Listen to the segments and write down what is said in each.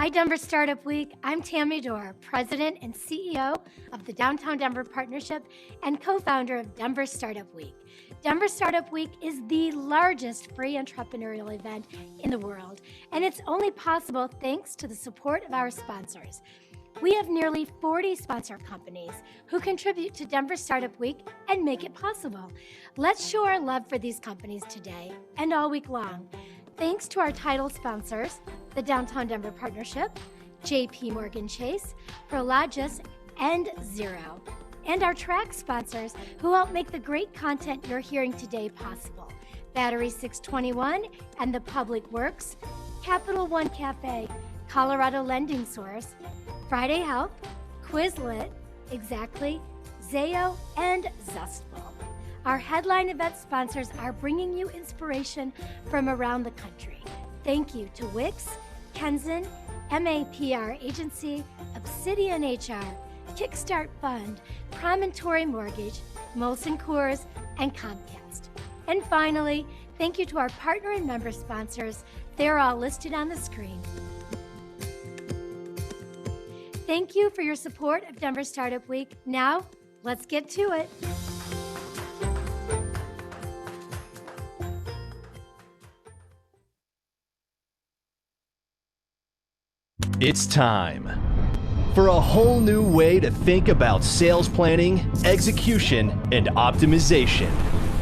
Hi, Denver Startup Week. I'm Tammy Dorr, President and CEO of the Downtown Denver Partnership and co-founder of Denver Startup Week. Denver Startup Week is the largest free entrepreneurial event in the world, and it's only possible thanks to the support of our sponsors. We have nearly 40 sponsor companies who contribute to Denver Startup Week and make it possible. Let's show our love for these companies today and all week long. Thanks to our title sponsors, the Downtown Denver Partnership, JP Morgan Chase, Prologis, and Zero, and our track sponsors who help make the great content you're hearing today possible. Battery 621 and the Public Works, Capital One Cafe, Colorado Lending Source, Friday Help, Quizlet, Exactly, Zayo, and Zestful. Our headline event sponsors are bringing you inspiration from around the country. Thank you to Wix, Kenzen, MAPR Agency, Obsidian HR, Kickstart Fund, Promontory Mortgage, Molson Coors, and Comcast. And finally, thank you to our partner and member sponsors. They're all listed on the screen. Thank you for your support of Denver Startup Week. Now, let's get to it. It's time for a whole new way to think about sales planning, execution, and optimization.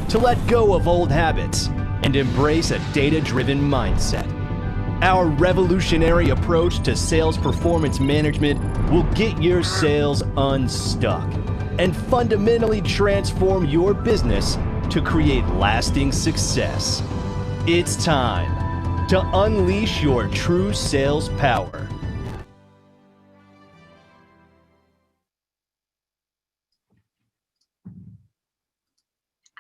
To let go of old habits and embrace a data-driven mindset. Our revolutionary approach to sales performance management will get your sales unstuck and fundamentally transform your business to create lasting success. It's time to unleash your true sales power.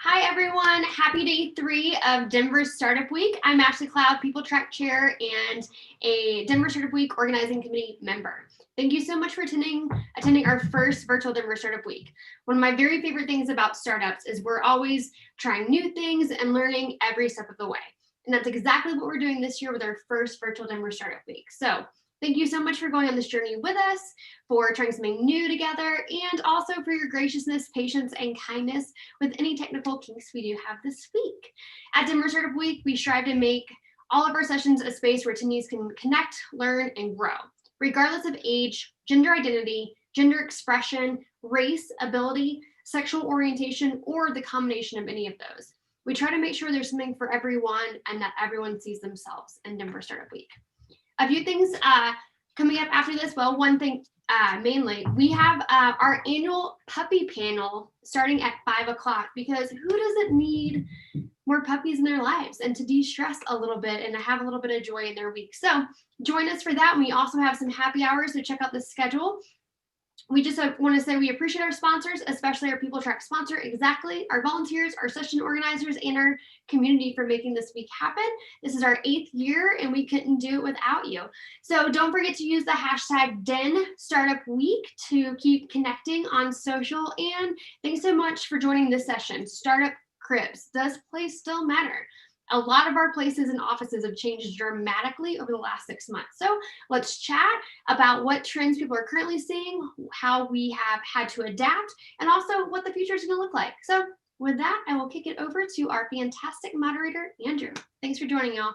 Hi everyone, happy day 3 of Denver Startup Week. I'm Ashley Cloud, People Track Chair and a Denver Startup Week Organizing Committee member. Thank you so much for attending our first virtual Denver Startup Week. One of my very favorite things about startups is we're always trying new things and learning every step of the way. And that's exactly what we're doing this year with our first virtual Denver Startup Week. So thank you so much for going on this journey with us, for trying something new together, and also for your graciousness, patience, and kindness with any technical kinks we do have this week. At Denver Startup Week, we strive to make all of our sessions a space where attendees can connect, learn, and grow, regardless of age, gender identity, gender expression, race, ability, sexual orientation, or the combination of any of those. We try to make sure there's something for everyone and that everyone sees themselves in Denver Startup Week. A few things coming up after this. Well, one thing mainly, we have our annual puppy panel starting at 5 o'clock because who doesn't need more puppies in their lives and to de-stress a little bit and to have a little bit of joy in their week. So join us for that. We also have some happy hours, so check out the schedule. We just want to say we appreciate our sponsors, especially our People Track sponsor, Exactly, our volunteers, our session organizers, and our community for making this week happen. This is our 8th year, and we couldn't do it without you. So don't forget to use the hashtag DenStartupWeek to keep connecting on social. And thanks so much for joining this session. Startup Cribs. Does place still matter? A lot of our places and offices have changed dramatically over the last 6 months. So let's chat about what trends people are currently seeing, how we have had to adapt, and also what the future is going to look like. So with that, I will kick it over to our fantastic moderator, Andrew. Thanks for joining, y'all.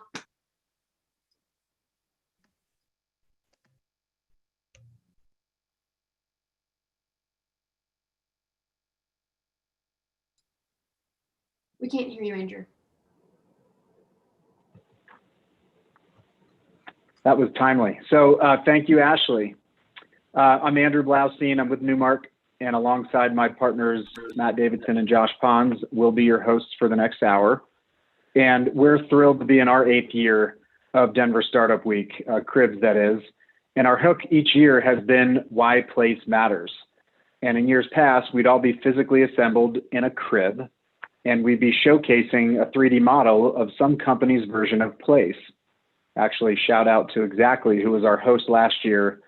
We can't hear you, Andrew. That was timely. So thank you, Ashley. I'm Andrew Blaustein. I'm with Newmark, and alongside my partners, Matt Davidson and Josh Pons, we'll be your hosts for the next hour. And we're thrilled to be in our 8th year of Denver Startup Week, Cribs that is. And our hook each year has been why place matters. And in years past, we'd all be physically assembled in a crib, and we'd be showcasing a 3D model of some company's version of place. Actually, shout out to Exactly, who was our host last year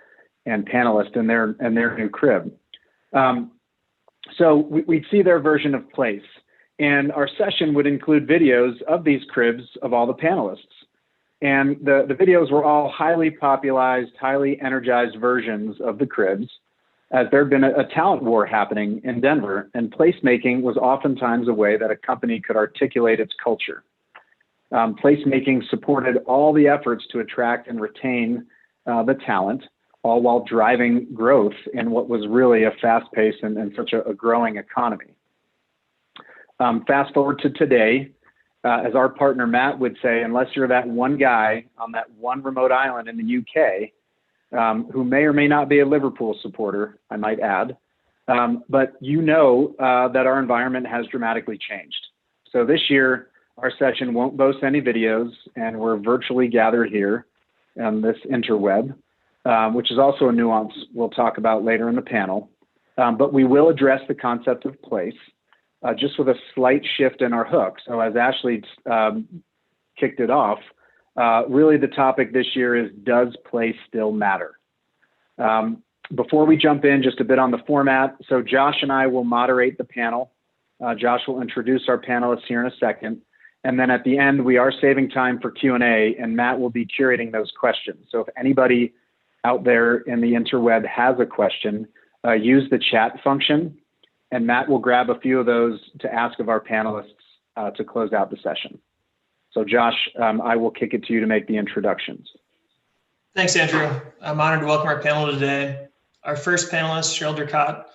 and panelist in their new crib. So we'd see their version of place. And our session would include videos of these cribs of all the panelists. And the videos were all highly popularized, highly energized versions of the cribs, as there had been a talent war happening in Denver, and placemaking was oftentimes a way that a company could articulate its culture. Placemaking supported all the efforts to attract and retain the talent, all while driving growth in what was really a fast-paced and such a growing economy. Fast forward to today, as our partner Matt would say, unless you're that one guy on that one remote island in the UK, who may or may not be a Liverpool supporter, I might add, but you know that our environment has dramatically changed. So this year, our session won't boast any videos, and we're virtually gathered here on this interweb, which is also a nuance we'll talk about later in the panel. But we will address the concept of place, just with a slight shift in our hook. So as Ashley kicked it off, really the topic this year is, does place still matter? Before we jump in, just a bit on the format. So Josh and I will moderate the panel. Josh will introduce our panelists here in a second. And then at the end, we are saving time for Q&A, and Matt will be curating those questions. So if anybody out there in the interweb has a question, use the chat function, and Matt will grab a few of those to ask of our panelists to close out the session. So Josh, I will kick it to you to make the introductions. Thanks, Andrew. I'm honored to welcome our panel today. Our first panelist, Cheryl Durcott,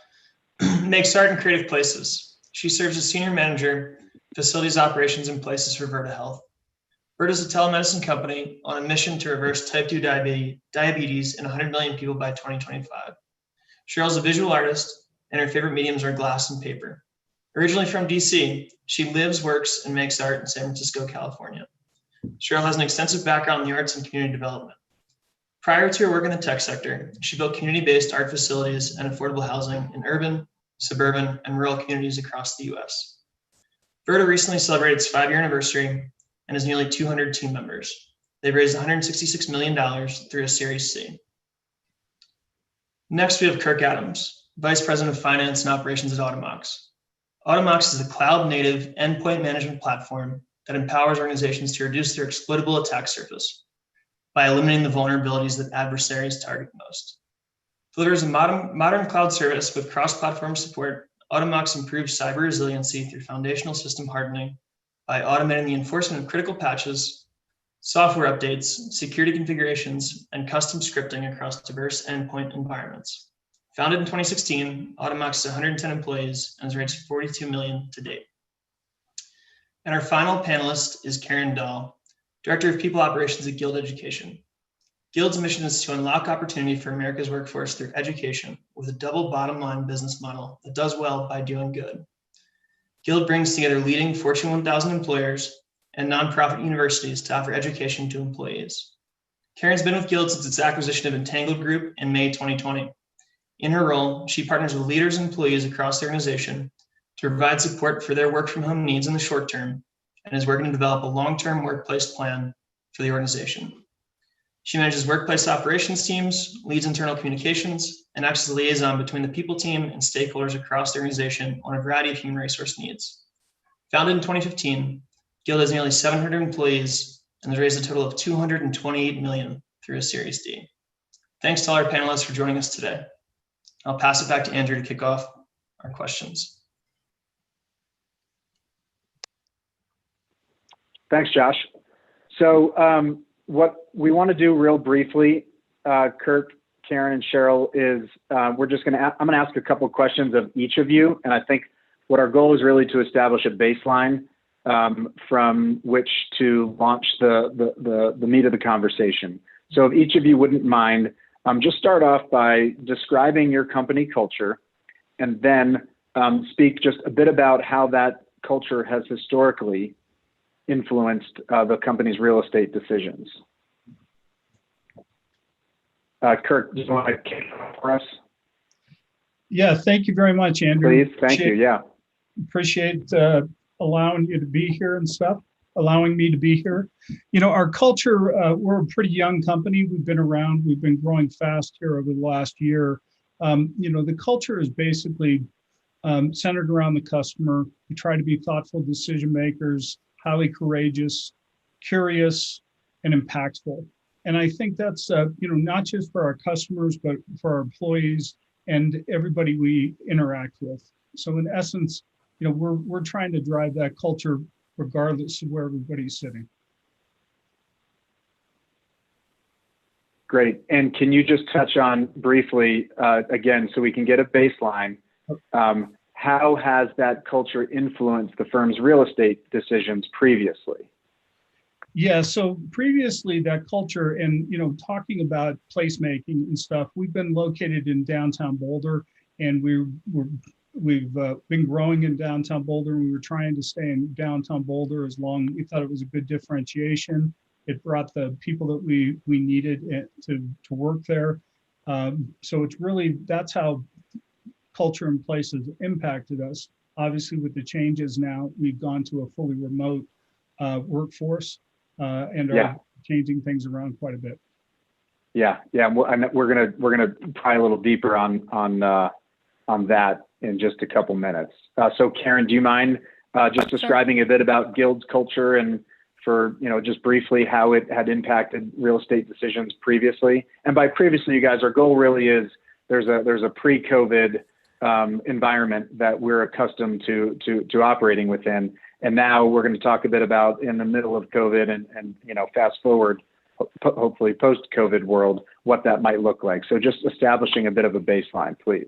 makes art in creative places. She serves as Senior Manager, Facilities Operations and Places for Virta Health. Virta is a telemedicine company on a mission to reverse type 2 diabetes in 100 million people by 2025. Cheryl's a visual artist, and her favorite mediums are glass and paper. Originally from DC, she lives, works, and makes art in San Francisco, California. Cheryl has an extensive background in the arts and community development. Prior to her work in the tech sector, she built community-based art facilities and affordable housing in urban, suburban, and rural communities across the US. Virta recently celebrated its 5-year anniversary and has nearly 200 team members. They've raised $166 million through a Series C. Next, we have Kirk Adams, Vice President of Finance and Operations at Automox. Automox is a cloud-native endpoint management platform that empowers organizations to reduce their exploitable attack surface by eliminating the vulnerabilities that adversaries target most. Delivers a modern cloud service with cross-platform support. Automox improves cyber resiliency through foundational system hardening by automating the enforcement of critical patches, software updates, security configurations, and custom scripting across diverse endpoint environments. Founded in 2016, Automox has 110 employees and has raised $42 million to date. And our final panelist is Karen Dahl, Director of People Operations at Guild Education. Guild's mission is to unlock opportunity for America's workforce through education with a double bottom line business model that does well by doing good. Guild brings together leading Fortune 1000 employers and nonprofit universities to offer education to employees. Karen's been with Guild since its acquisition of Entangled Group in May 2020. In her role, she partners with leaders and employees across the organization to provide support for their work from home needs in the short term and is working to develop a long-term workplace plan for the organization. She manages workplace operations teams, leads internal communications, and acts as a liaison between the people team and stakeholders across the organization on a variety of human resource needs. Founded in 2015, Guild has nearly 700 employees and has raised a total of $228 million through a Series D. Thanks to all our panelists for joining us today. I'll pass it back to Andrew to kick off our questions. Thanks, Josh. So what we want to do real briefly, Kirk, Karen, and Cheryl, is I'm going to ask a couple of questions of each of you. And I think what our goal is really to establish a baseline from which to launch the meat of the conversation. So if each of you wouldn't mind, just start off by describing your company culture, and then speak just a bit about how that culture has historically influenced the company's real estate decisions. Kirk, do you want to kick it off for us? Yeah, thank you very much, Andrew. Please, thank you, yeah. Appreciate allowing you to be here and stuff, allowing me to be here. You know, our culture, we're a pretty young company. We've been around, we've been growing fast here over the last year. You know, the culture is basically centered around the customer. We try to be thoughtful decision makers, highly courageous, curious, and impactful. And I think that's, not just for our customers, but for our employees and everybody we interact with. So in essence, we're trying to drive that culture regardless of where everybody's sitting. Great. And can you just touch on briefly, again, so we can get a baseline, how has that culture influenced the firm's real estate decisions previously? Yeah, so previously that culture and, talking about placemaking and stuff, we've been located in downtown Boulder, and we've been growing in downtown Boulder. We were trying to stay in downtown Boulder as long. We thought it was a good differentiation. It brought the people that we needed to work there. So it's really, that's how culture in place has impacted us. Obviously, with the changes now, we've gone to a fully remote workforce and are changing things around quite a bit. Yeah. Well, and we're gonna pry a little deeper on that in just a couple minutes. So Karen, do you mind just describing a bit about Guild's culture and for, just briefly how it had impacted real estate decisions previously? And by previously, you guys, our goal really is there's a pre-COVID environment that we're accustomed to operating within. And now we're going to talk a bit about in the middle of COVID and fast forward, hopefully post-COVID world, what that might look like. So just establishing a bit of a baseline, please.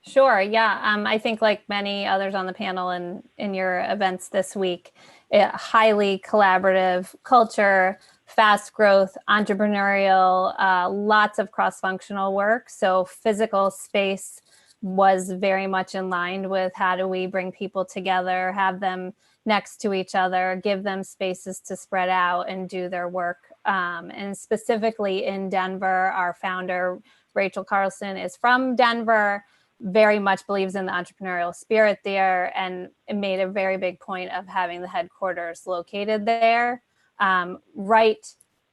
Sure. Yeah. I think like many others on the panel and in your events this week, a highly collaborative culture, fast growth, entrepreneurial, lots of cross-functional work. So physical space was very much in line with how do we bring people together, have them next to each other, give them spaces to spread out and do their work. And specifically in Denver, our founder, Rachel Carlson, is from Denver, very much believes in the entrepreneurial spirit there, and made a very big point of having the headquarters located there. Right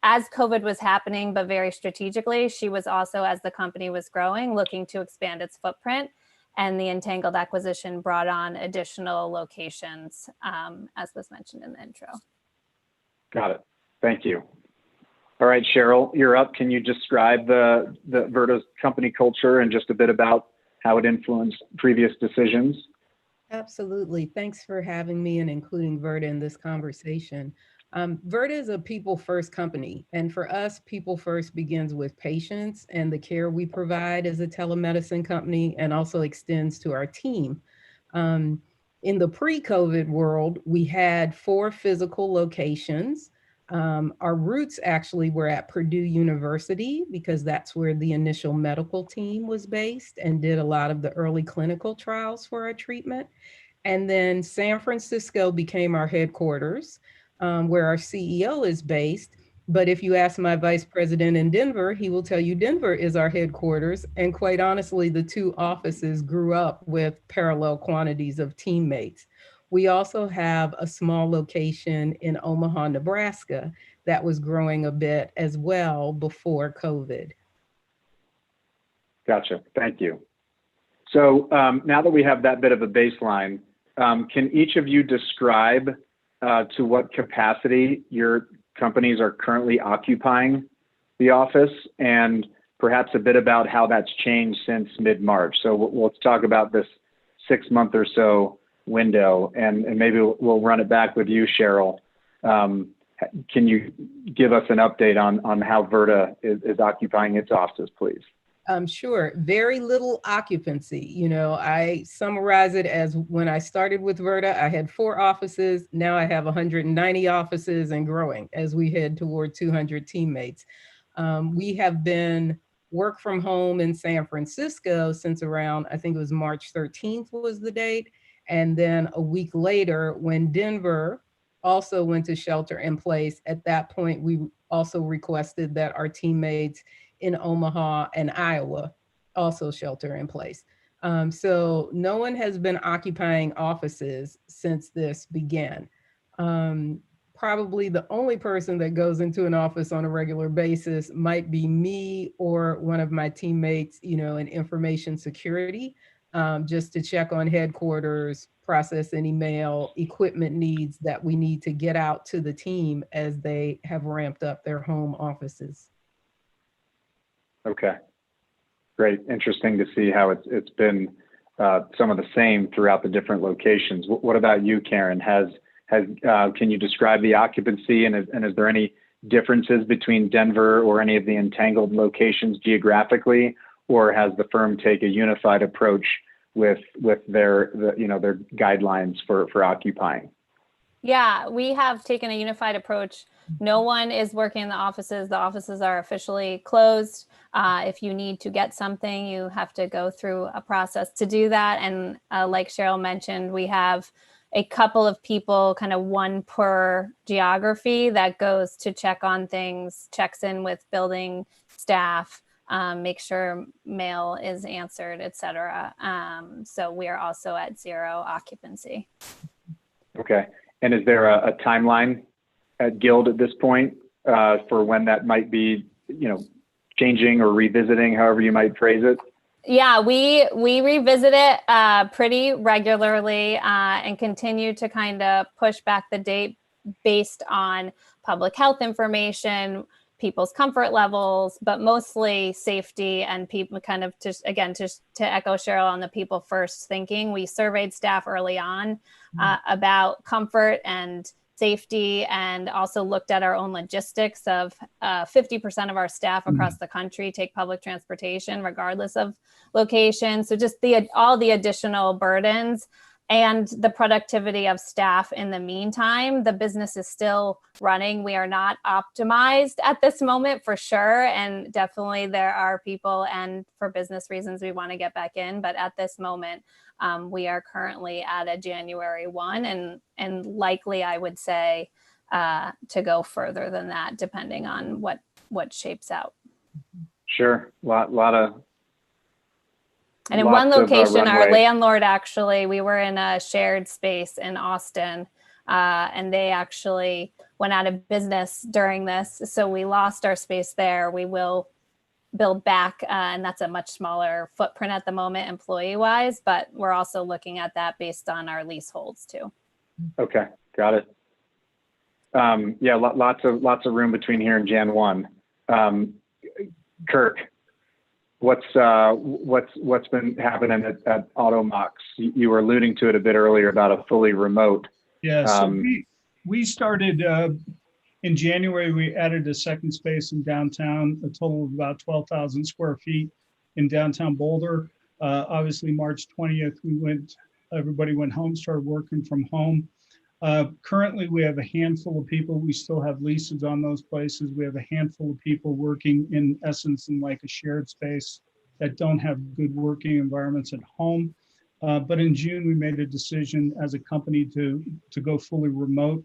as COVID was happening, but very strategically, she was also, as the company was growing, looking to expand its footprint. And the Untitled acquisition brought on additional locations, as was mentioned in the intro. Got it. Thank you. All right, Cheryl, you're up. Can you describe the Verta's company culture and just a bit about how it influenced previous decisions? Absolutely. Thanks for having me and including Verta in this conversation. Verta is a people first company. And for us, people first begins with patients and the care we provide as a telemedicine company, and also extends to our team. In the pre-COVID world, we had 4 physical locations. Our roots actually were at Purdue University because that's where the initial medical team was based and did a lot of the early clinical trials for our treatment. And then San Francisco became our headquarters, where our CEO is based. But if you ask my vice president in Denver, he will tell you Denver is our headquarters. And quite honestly, the 2 offices grew up with parallel quantities of teammates. We also have a small location in Omaha, Nebraska that was growing a bit as well before COVID. Gotcha. Thank you. So now that we have that bit of a baseline, can each of you describe to what capacity your companies are currently occupying the office, and perhaps a bit about how that's changed since mid-March? So let's talk about this 6-month or so window, and maybe we'll run it back with you, Cheryl. Can you give us an update on how Verta is occupying its offices, please? Sure. Very little occupancy. I summarize it as when I started with Verta, I had 4 offices. Now I have 190 offices and growing as we head toward 200 teammates. We have been work from home in San Francisco since around, I think it was March 13th was the date. And then a week later, when Denver also went to shelter in place, at that point, we also requested that our teammates in Omaha and Iowa also shelter in place. So no one has been occupying offices since this began. Probably the only person that goes into an office on a regular basis might be me or one of my teammates, in information security. just to check on headquarters, process any mail, equipment needs that we need to get out to the team as they have ramped up their home offices. Okay, great. Interesting to see how it's been some of the same throughout the different locations. What about you, Karen? Can you describe the occupancy, and is there any differences between Denver or any of the Untangled locations geographically, or has the firm take a unified approach with their guidelines for occupying? Yeah, we have taken a unified approach. No one is working in the offices. The offices are officially closed. If you need to get something, you have to go through a process to do that. And like Cheryl mentioned, we have a couple of people, kind of one per geography, that goes to check on things, checks in with building staff, make sure mail is answered, et cetera. So we are also at 0 occupancy. Okay. And is there a timeline at Guild at this point for when that might be, changing or revisiting, however you might phrase it? Yeah, we revisit it pretty regularly and continue to kind of push back the date based on public health information, people's comfort levels, but mostly safety and people kind of just to echo Cheryl on the people first thinking. We surveyed staff early on about comfort and safety, and also looked at our own logistics of 50% of our staff across the country take public transportation regardless of location. So just all the additional burdens and the productivity of staff in the meantime. The business is still running. We are not optimized at this moment for sure. And definitely there are people, and for business reasons, we want to get back in. But at this moment, we are currently at a January 1 and likely, I would say, to go further than that, depending on what shapes out. Sure. Lot of. And in one location, our landlord actually, we were in a shared space in Austin, and they actually went out of business during this. So we lost our space there. We will build back, and that's a much smaller footprint at the moment, employee-wise, but we're also looking at that based on our leaseholds too. Okay, got it. Yeah, lots of room between here and Jan 1. Kirk, what's been happening at Automox? You were alluding to it a bit earlier about a fully remote. Yeah, so we started in January. We added a second space in downtown, a total of about 12,000 square feet in downtown Boulder. Obviously, March 20th, everybody went home, started working from home. Currently, we have a handful of people. We still have leases on those places. We have a handful of people working in essence in like a shared space that don't have good working environments at home. But in June, we made a decision as a company to go fully remote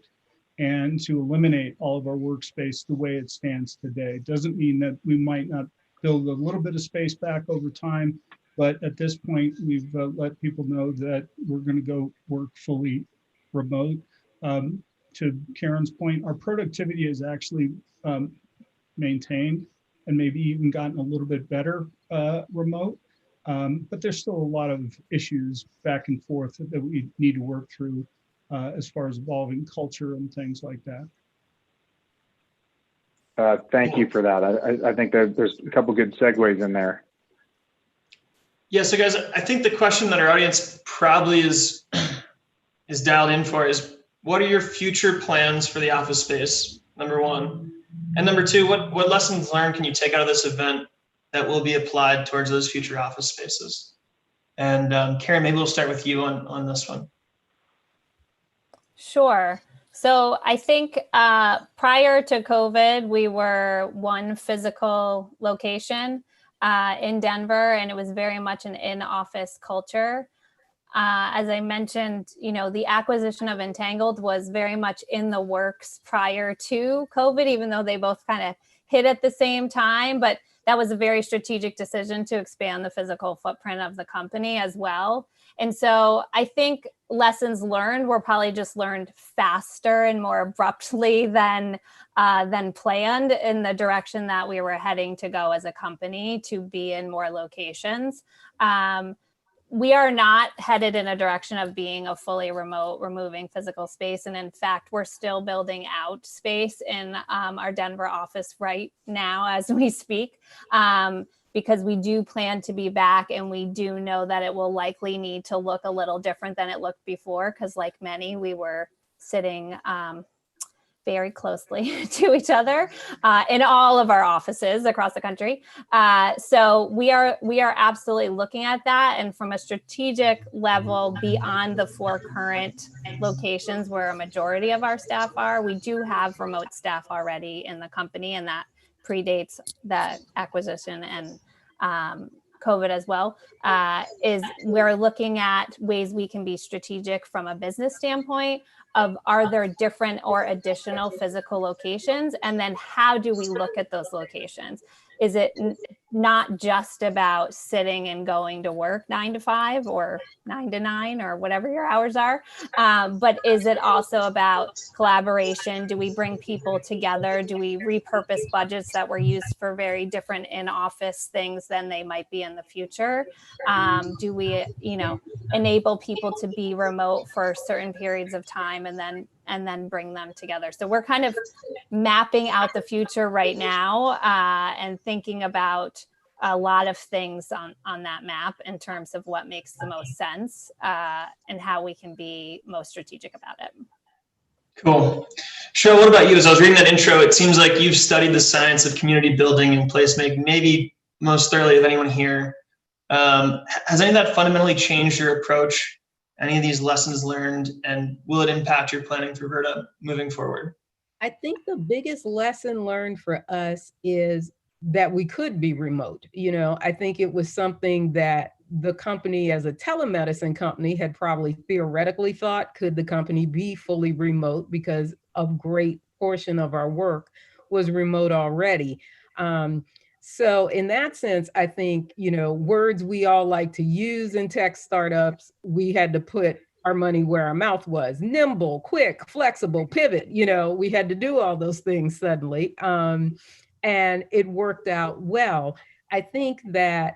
and to eliminate all of our workspace the way it stands today. It doesn't mean that we might not build a little bit of space back over time, but at this point, we've let people know that we're going to go work fully remote. To Karen's point, our productivity is actually maintained and maybe even gotten a little bit better remote, but there's still a lot of issues back and forth that we need to work through as far as evolving culture and things like that. Thank you for that. I think there's a couple good segues in there. Yeah, so guys, I think the question that our audience probably is dialed in for is, what are your future plans for the office space, number one? And number two, what lessons learned can you take out of this event that will be applied towards those future office spaces? And Karen, maybe we'll start with you on this one. Sure. So I think prior to COVID, we were one physical location in Denver, and it was very much an in-office culture. As I mentioned, the acquisition of Untitled was very much in the works prior to COVID, even though they both kind of hit at the same time. But that was a very strategic decision to expand the physical footprint of the company as well. And so I think lessons learned were probably just learned faster and more abruptly than planned in the direction that we were heading to go as a company, to be in more locations. we are not headed in a direction of being a fully remote, removing physical space. And in fact, we're still building out space in our Denver office right now as we speak, because we do plan to be back, and we do know that it will likely need to look a little different than it looked before, because like many, we were sitting very closely to each other in all of our offices across the country. So we are absolutely looking at that. And from a strategic level, beyond the 4 current locations where a majority of our staff are, we do have remote staff already in the company, and that predates the acquisition and COVID as well. Is we're looking at ways we can be strategic from a business standpoint of, are there different or additional physical locations? And then how do we look at those locations? Is it not just about sitting and going to work 9 to 5 or 9 to 9 or whatever your hours are? But is it also about collaboration? Do we bring people together? Do we repurpose budgets that were used for very different in-office things than they might be in the future? Do we, enable people to be remote for certain periods of time and then bring them together? So we're kind of mapping out the future right now and thinking about a lot of things on that map in terms of what makes the most sense and how we can be most strategic about it. Cool. Cheryl, what about you? As I was reading that intro, it seems like you've studied the science of community building and placemaking maybe most thoroughly of anyone here. Has any of that fundamentally changed your approach? Any of these lessons learned, and will it impact your planning for Verda moving forward? I think the biggest lesson learned for us is that we could be remote. I think it was something that the company, as a telemedicine company, had probably theoretically thought, could the company be fully remote, because a great portion of our work was remote already. So in that sense, I think, words we all like to use in tech startups, we had to put our money where our mouth was. Nimble, quick, flexible, pivot. We had to do all those things suddenly. And it worked out well. I think that,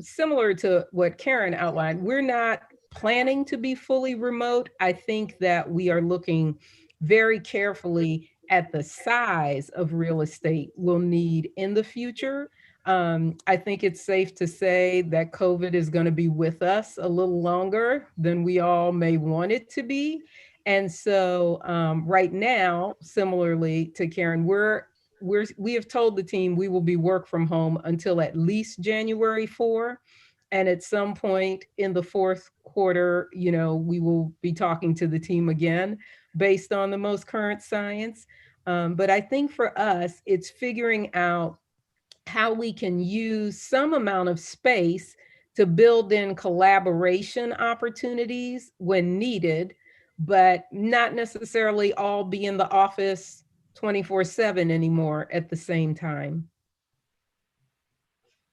similar to what Karen outlined, we're not planning to be fully remote. I think that we are looking very carefully at the size of real estate we'll need in the future. I think it's safe to say that COVID is going to be with us a little longer than we all may want it to be. And so right now, similarly to Karen, we have told the team we will be work from home until at least January 4. And at some point in the fourth quarter, we will be talking to the team again based on the most current science. But I think for us, it's figuring out how we can use some amount of space to build in collaboration opportunities when needed, but not necessarily all be in the office 24/7 anymore at the same time.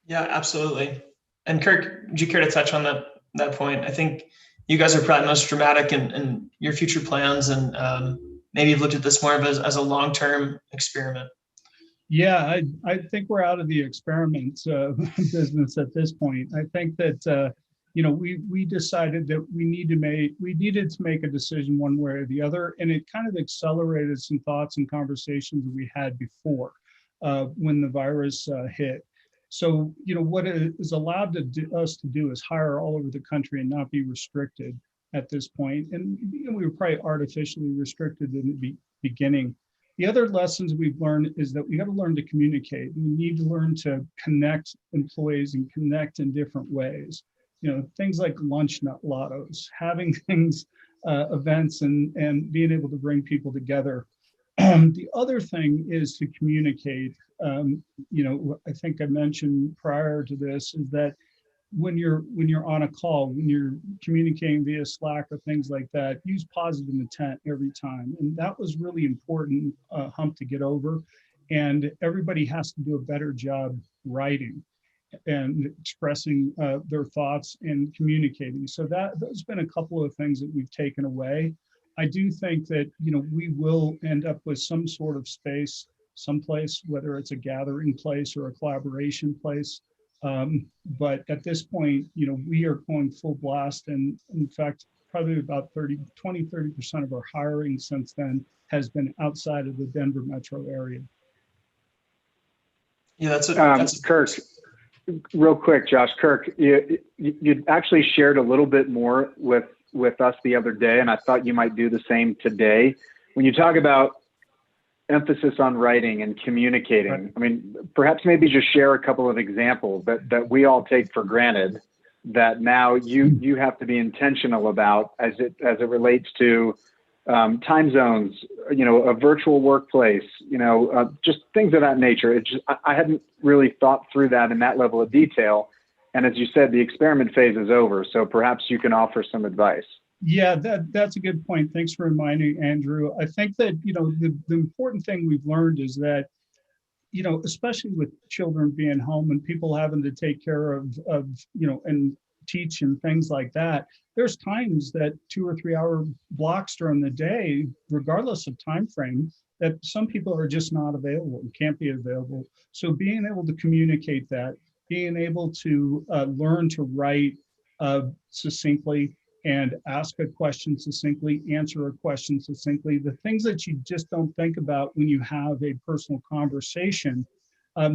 Yeah, absolutely. And Kirk, would you care to touch on that point? I think you guys are probably most dramatic in your future plans, and maybe you've looked at this more of as a long-term experiment. Yeah, I think we're out of the experiment business at this point. I think that we decided that we needed to make a decision one way or the other, and it kind of accelerated some thoughts and conversations that we had before when the virus hit. So what it is allowed us to do is hire all over the country and not be restricted at this point. And we were probably artificially restricted in the beginning. The other lessons we've learned is that we got to learn to communicate. We need to learn to connect employees and connect in different ways. Things like lunch lottos, having things, events, and being able to bring people together. The other thing is to communicate. I think I mentioned prior to this is that when you're on a call, when you're communicating via Slack or things like that, use positive intent every time. And that was really important hump to get over. And everybody has to do a better job writing and expressing their thoughts and communicating. So those been a couple of things that we've taken away. I do think that, we will end up with some sort of space, someplace, whether it's a gathering place or a collaboration place, But at this point, we are going full blast. And in fact, probably about 30% of our hiring since then has been outside of the Denver metro area. Yeah, that's Kirk, real quick, Josh. Kirk, you actually shared a little bit more with us the other day, and I thought you might do the same today. When you talk about emphasis on writing and communicating, right. I mean, perhaps maybe just share a couple of examples that we all take for granted that now you have to be intentional about as it relates to time zones, a virtual workplace, just things of that nature. I hadn't really thought through that in that level of detail. And as you said, the experiment phase is over. So perhaps you can offer some advice. Yeah, that's a good point. Thanks for reminding, Andrew. I think that, the important thing we've learned is that, especially with children being home and people having to take care of and teach and things like that, there's times that 2 or 3 hour blocks during the day, regardless of time frame, that some people are just not available and can't be available. So being able to communicate that, being able to learn to write succinctly and ask a question succinctly, answer a question succinctly, the things that you just don't think about when you have a personal conversation.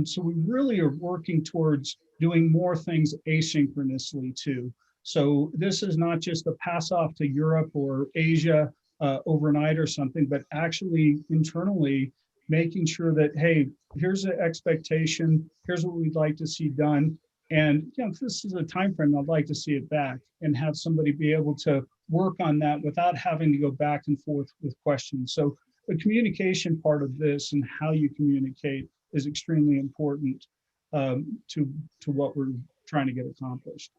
So we really are working towards doing more things asynchronously too. So this is not just a pass off to Europe or Asia overnight or something, but actually internally making sure that, hey, here's the expectation, here's what we'd like to see done. And if this is a time frame, I'd like to see it back and have somebody be able to work on that without having to go back and forth with questions. So the communication part of this and how you communicate is extremely important to what we're trying to get accomplished.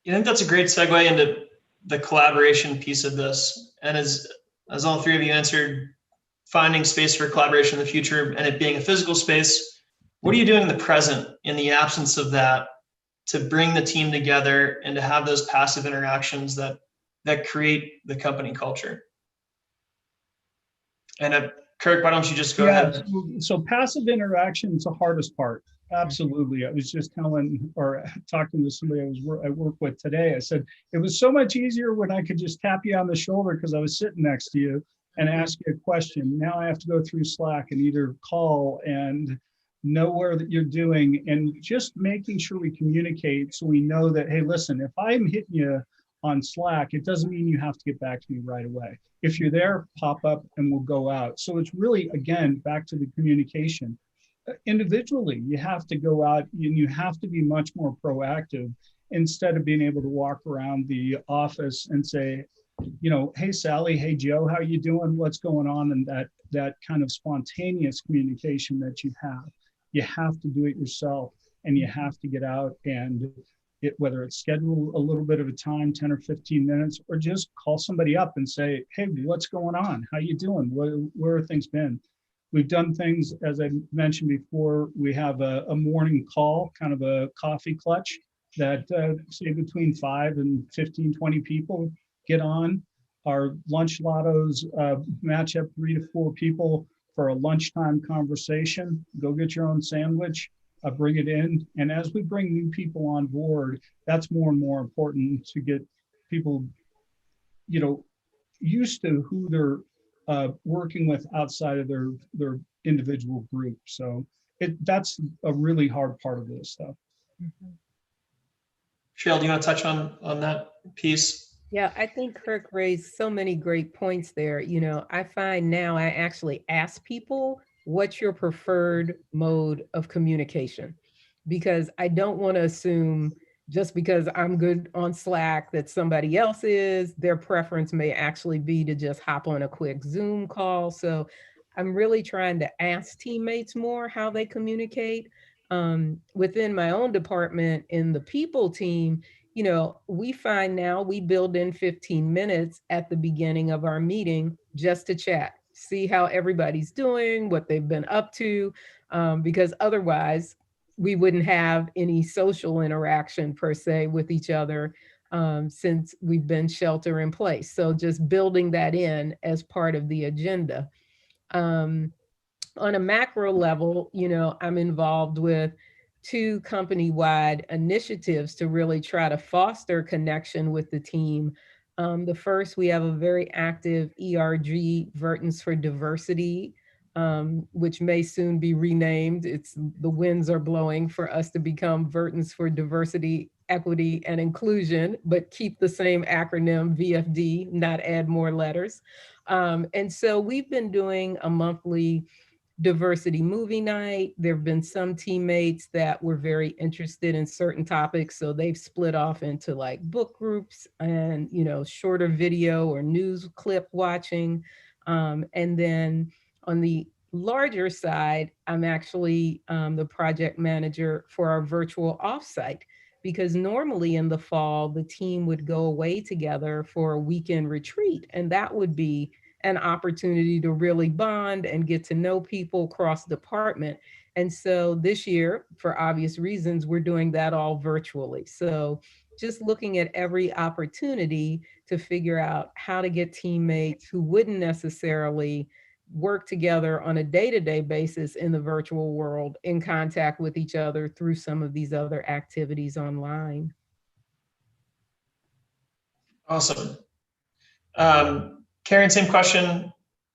I think that's a great segue into the collaboration piece of this. And as all three of you answered, finding space for collaboration in the future and it being a physical space, what are you doing in the present in the absence of that to bring the team together and to have those passive interactions that create the company culture? And Kirk, why don't you just go ahead? So passive interaction is the hardest part. Absolutely. I was just talking to somebody I work with today. I said, it was so much easier when I could just tap you on the shoulder because I was sitting next to you and ask you a question. Now I have to go through Slack and either call and know where that you're doing, and just making sure we communicate so we know that, hey, listen, if I'm hitting you on Slack, it doesn't mean you have to get back to me right away. If you're there, pop up and we'll go out. So it's really, again, back to the communication. Individually, you have to go out and you have to be much more proactive instead of being able to walk around the office and say, hey, Sally, hey, Joe, how you doing? What's going on? And that kind of spontaneous communication that you have. You have to do it yourself, and you have to get out and whether it's schedule a little bit of a time, 10 or 15 minutes, or just call somebody up and say, hey, what's going on? How you doing? Where have things been? We've done things, as I mentioned before, we have a morning call, kind of a coffee clutch that say between 5 and 15, 20 people get on. Our lunch lottos match up 3 to 4 people for a lunchtime conversation. Go get your own sandwich, bring it in. And as we bring new people on board, that's more and more important to get people, used to who they're working with outside of their individual group. So that's a really hard part of this stuff. Mm-hmm. Cheryl, do you want to touch on that piece? Yeah, I think Kirk raised so many great points there. I find now I actually ask people, what's your preferred mode of communication? Because I don't want to assume just because I'm good on Slack that somebody else is. Their preference may actually be to just hop on a quick Zoom call. So I'm really trying to ask teammates more how they communicate. Within my own department in the people team, we find now we build in 15 minutes at the beginning of our meeting just to chat, see how everybody's doing, what they've been up to, because otherwise we wouldn't have any social interaction per se with each other since we've been shelter in place. So just building that in as part of the agenda. On a macro level, I'm involved with 2 company-wide initiatives to really try to foster connection with the team. The first, we have a very active ERG, Vertins for Diversity, which may soon be renamed. The winds are blowing for us to become Vertins for Diversity, Equity, and Inclusion, but keep the same acronym VFD, not add more letters. And so we've been doing a monthly diversity movie night. There have been some teammates that were very interested in certain topics, so they've split off into like book groups and shorter video or news clip watching. And then on the larger side, I'm actually the project manager for our virtual offsite, because normally in the fall the team would go away together for a weekend retreat, and that would be an opportunity to really bond and get to know people cross department. And so this year, for obvious reasons, we're doing that all virtually. So just looking at every opportunity to figure out how to get teammates who wouldn't necessarily work together on a day-to-day basis in the virtual world in contact with each other through some of these other activities online. Awesome. Karen, same question.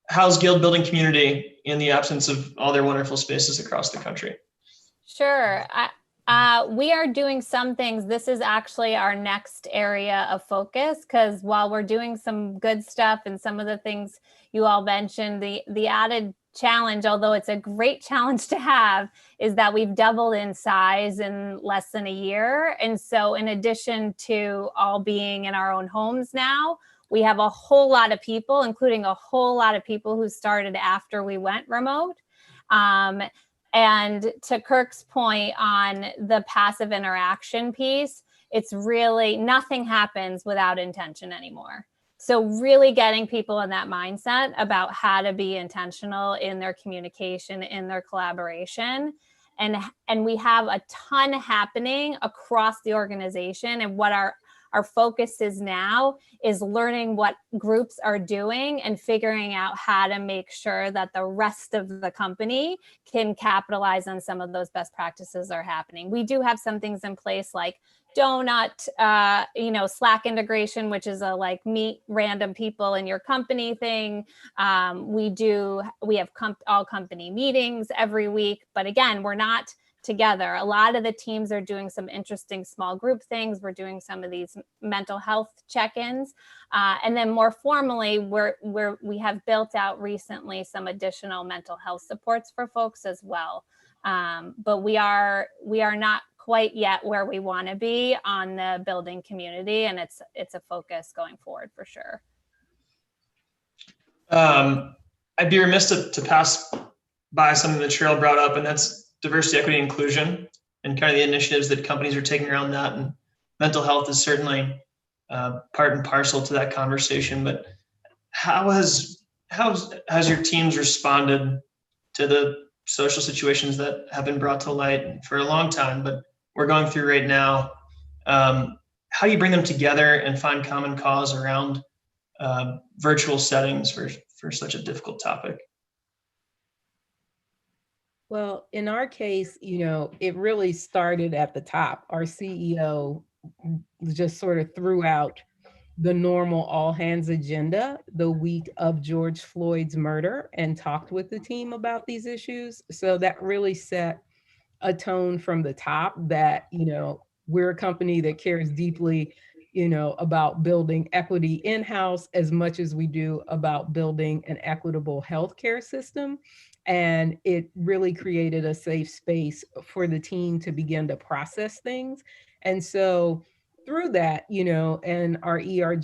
How's Guild building community in the absence of all their wonderful spaces across the country? Sure. We are doing some things. This is actually our next area of focus, because while we're doing some good stuff and some of the things you all mentioned, the added challenge, although it's a great challenge to have, is that we've doubled in size in less than a year. And so in addition to all being in our own homes now, we have a whole lot of people, including a whole lot of people who started after we went remote. And to Kirk's point on the passive interaction piece, it's really, nothing happens without intention anymore. So really getting people in that mindset about how to be intentional in their communication, in their collaboration. And we have a ton happening across the organization, and what our focus is now is learning what groups are doing and figuring out how to make sure that the rest of the company can capitalize on some of those best practices that are happening. We do have some things in place like Donut, Slack integration, which is a like meet random people in your company thing. We have all company meetings every week, but again, we're not together. A lot of the teams are doing some interesting small group things. We're doing some of these mental health check-ins. And then more formally, we have built out recently some additional mental health supports for folks as well. But we are not quite yet where we want to be on the building community, and it's a focus going forward for sure. I'd be remiss to pass by something that Cheryl brought up, and that's diversity, equity, inclusion, and kind of the initiatives that companies are taking around that. And mental health is certainly part and parcel to that conversation. But how has your teams responded to the social situations that have been brought to light for a long time, but we're going through right now? How do you bring them together and find common cause around virtual settings for such a difficult topic? Well, in our case, it really started at the top. Our CEO just sort of threw out the normal all hands agenda the week of George Floyd's murder and talked with the team about these issues. So that really set a tone from the top that, we're a company that cares deeply, about building equity in-house as much as we do about building an equitable healthcare system. And it really created a safe space for the team to begin to process things. And so through that, and our ERG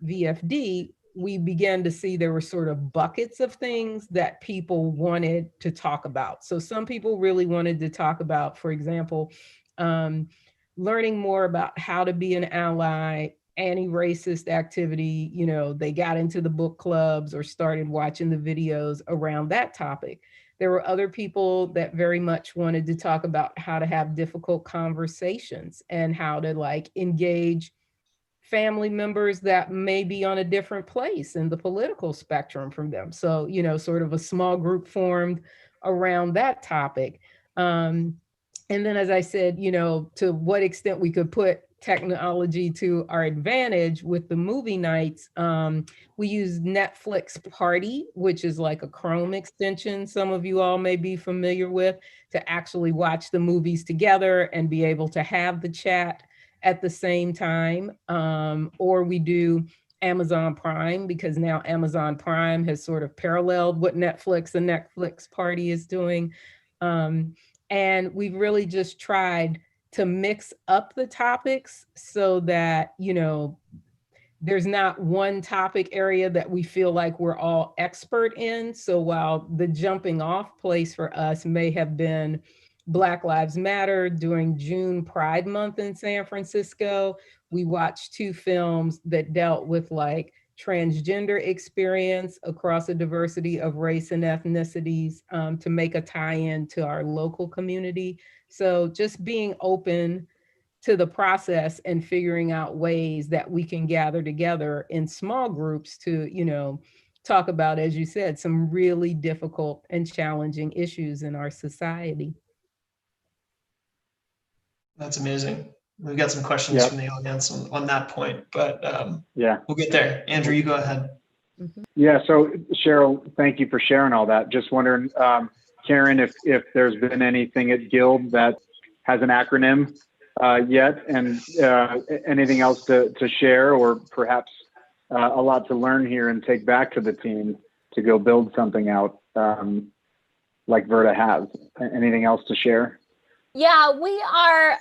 VFD, we began to see there were sort of buckets of things that people wanted to talk about. So some people really wanted to talk about, for example, learning more about how to be an ally, anti-racist activity. They got into the book clubs or started watching the videos around that topic. There were other people that very much wanted to talk about how to have difficult conversations and how to engage family members that may be on a different place in the political spectrum from them. So, sort of a small group formed around that topic. And then, as I said, to what extent we could put technology to our advantage with the movie nights, we use Netflix Party, which is like a Chrome extension some of you all may be familiar with, to actually watch the movies together and be able to have the chat at the same time. Or we do Amazon Prime, because now Amazon Prime has sort of paralleled what Netflix and Netflix Party is doing. And we've really just tried to mix up the topics so that, there's not one topic area that we feel like we're all expert in. So while the jumping off place for us may have been Black Lives Matter during June Pride Month in San Francisco, we watched 2 films that dealt with like transgender experience across a diversity of race and ethnicities, to make a tie-in to our local community. So just being open to the process and figuring out ways that we can gather together in small groups to, talk about, as you said, some really difficult and challenging issues in our society. That's amazing. We've got some questions from the audience on that point, but we'll get there. Andrew, you go ahead. Yeah, so Cheryl, thank you for sharing all that. Just wondering, Karen, if there's been anything at Guild that has an acronym yet, and anything else to share, or perhaps a lot to learn here and take back to the team to go build something out like Verda has. Anything else to share? Yeah, we are,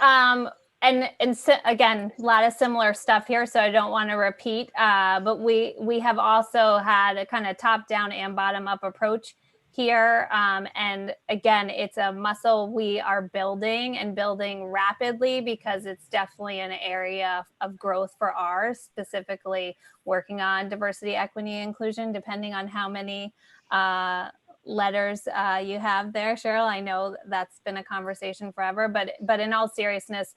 again, a lot of similar stuff here, so I don't want to repeat, but we have also had a kind of top-down and bottom-up approach here. And again, it's a muscle we are building and building rapidly, because it's definitely an area of growth for ours, specifically working on diversity, equity, inclusion, depending on how many letters you have there, Cheryl. I know that's been a conversation forever, but in all seriousness,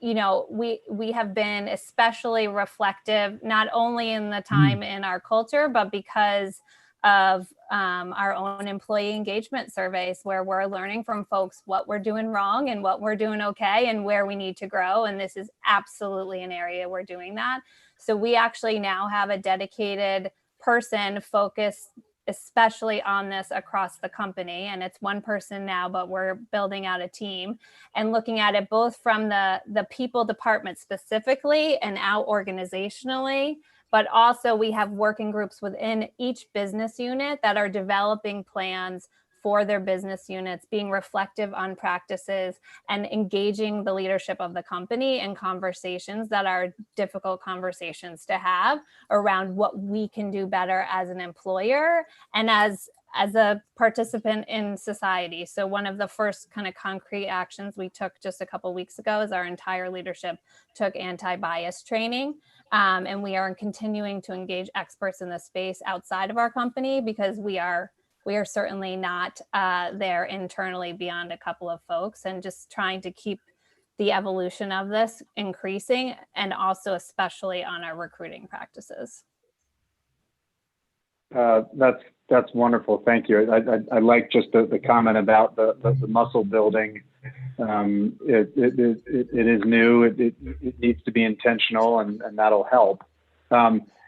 we have been especially reflective, not only in the time in our culture, but because of our own employee engagement surveys, where we're learning from folks what we're doing wrong and what we're doing okay and where we need to grow. And this is absolutely an area we're doing that. So we actually now have a dedicated person focused especially on this across the company. And it's one person now, but we're building out a team and looking at it both from the people department specifically and out organizationally, but also we have working groups within each business unit that are developing plans for their business units, being reflective on practices and engaging the leadership of the company in conversations that are difficult conversations to have around what we can do better as an employer and as a participant in society. So one of the first kind of concrete actions we took just a couple of weeks ago is our entire leadership took anti-bias training. And we are continuing to engage experts in the space outside of our company, because we are certainly not there internally beyond a couple of folks, and just trying to keep the evolution of this increasing, and also especially on our recruiting practices. That's wonderful. Thank you. I like just the comment about the muscle building. It is new. It needs to be intentional, and that'll help.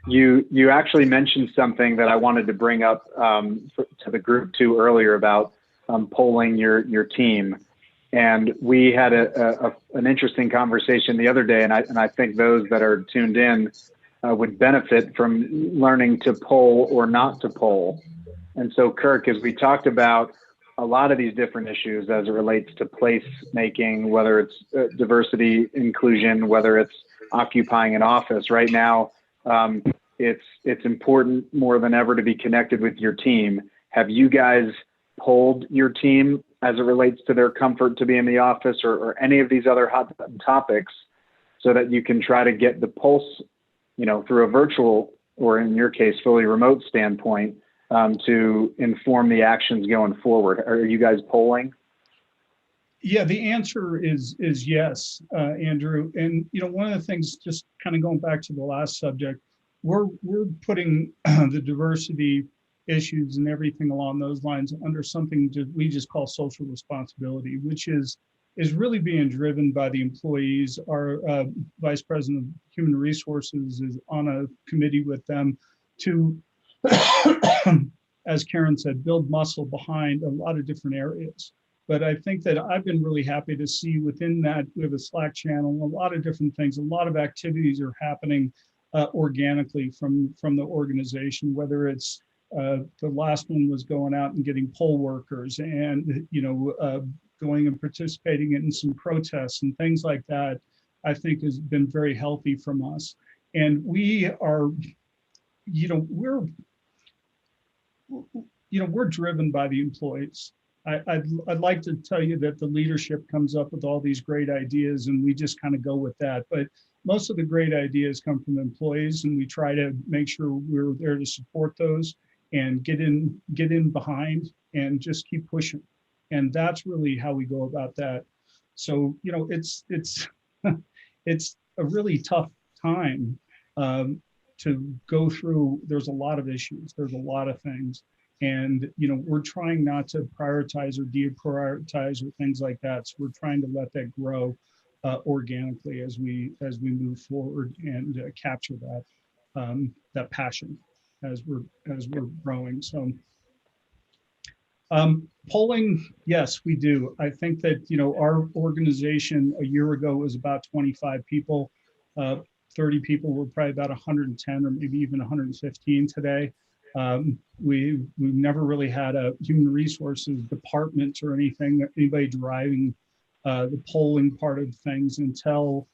You actually mentioned something that I wanted to bring up to the group too earlier about polling your team, and we had an interesting conversation the other day, and I think those that are tuned in would benefit from learning to poll or not to poll. And so, Kirk, as we talked about a lot of these different issues as it relates to place making, whether it's diversity, inclusion, whether it's occupying an office, right now, it's important more than ever to be connected with your team. Have you guys polled your team as it relates to their comfort to be in the office, or any of these other hot topics, so that you can try to get the pulse, through a virtual, or in your case, fully remote standpoint, to inform the actions going forward? Are you guys polling? Yeah, the answer is yes, Andrew. And one of the things, just kind of going back to the last subject, we're putting the diversity issues and everything along those lines under something we just call social responsibility, which is really being driven by the employees. Our Vice President of Human Resources is on a committee with them to, as Karen said, build muscle behind a lot of different areas. But I think that I've been really happy to see within that, we have a Slack channel, a lot of different things, a lot of activities are happening organically from the organization, whether it's the last one was going out and getting poll workers and, going and participating in some protests and things like that, I think has been very healthy from us. And we are, we're driven by the employees. I'd like to tell you that the leadership comes up with all these great ideas and we just kind of go with that. But most of the great ideas come from employees, and we try to make sure we're there to support those and get in behind and just keep pushing. And that's really how we go about that. So, it's it's a really tough time to go through. There's a lot of issues. There's a lot of things. And, we're trying not to prioritize or deprioritize or things like that. So we're trying to let that grow organically as we move forward and capture that passion as we're growing. So polling, yes, we do. I think that, our organization a year ago was about 25 people, 30 people. We're probably about 110 or maybe even 115 today. We've never really had a human resources department or anybody driving the polling part of things until,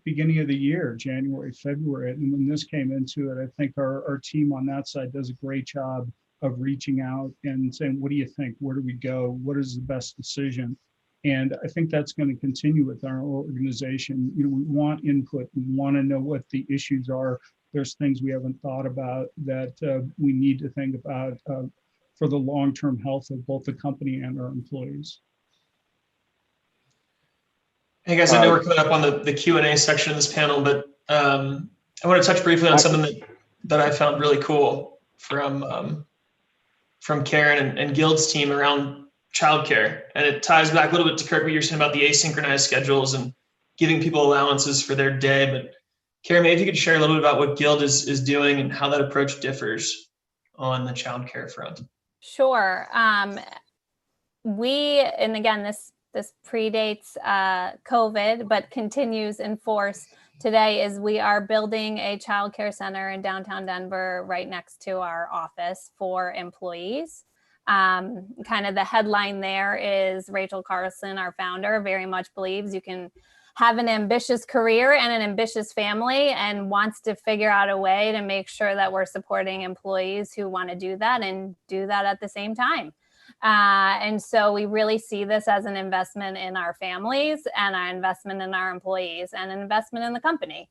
beginning of the year, January, February. And when this came into it, I think our team on that side does a great job of reaching out and saying, what do you think? Where do we go? What is the best decision? And I think that's going to continue with our organization. We want input. We want to know what the issues are. There's things we haven't thought about that we need to think about for the long-term health of both the company and our employees. Hey guys, I know we're coming up on the Q&A section of this panel, but I want to touch briefly on something that I found really cool from Karen and Guild's team around childcare. And it ties back a little bit to Kirk, what you were saying about the asynchronized schedules and giving people allowances for their day. But Karen, maybe if you could share a little bit about what Guild is doing and how that approach differs on the childcare front. Sure. And again, this predates COVID, but continues in force today, is we are building a childcare center in downtown Denver right next to our office for employees. Kind of the headline there is Rachel Carlson, our founder, very much believes you can have an ambitious career and an ambitious family, and wants to figure out a way to make sure that we're supporting employees who want to do that and do that at the same time. And so we really see this as an investment in our families and an investment in our employees and an investment in the company.